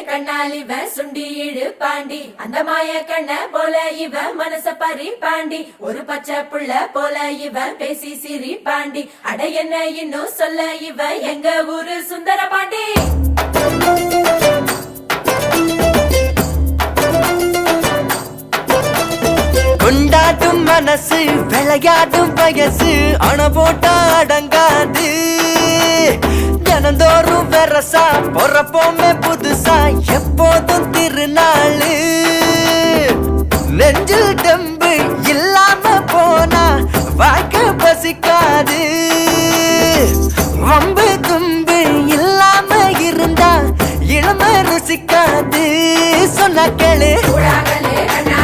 கண்ணால் இவ சுண்டி இழு பாண்டி அந்த மாய கண்ண போல இவ மனச பறி பாண்டி ஒரு பச்சை புள்ள போல இவ பேசி சிரி பாண்டி அட என்ன இன்னும் சொல்ல இவ எங்க ஊரு சுந்தர பாண்டி கொண்டாடும் மனசு விளையாடும் வயசு அண போட்டா அடங்காது தினந்தோறும் வெரசா பொறப்போமே புதுசா எப்போதும் திருநாளு நெஞ்சில் தெம்பு இல்லாம போனா வாழ்க்கை பசிக்காது வம்பு தும்பு இல்லாம இருந்தா இளம ருசிக்காது சொன்ன கேளு கண்ணா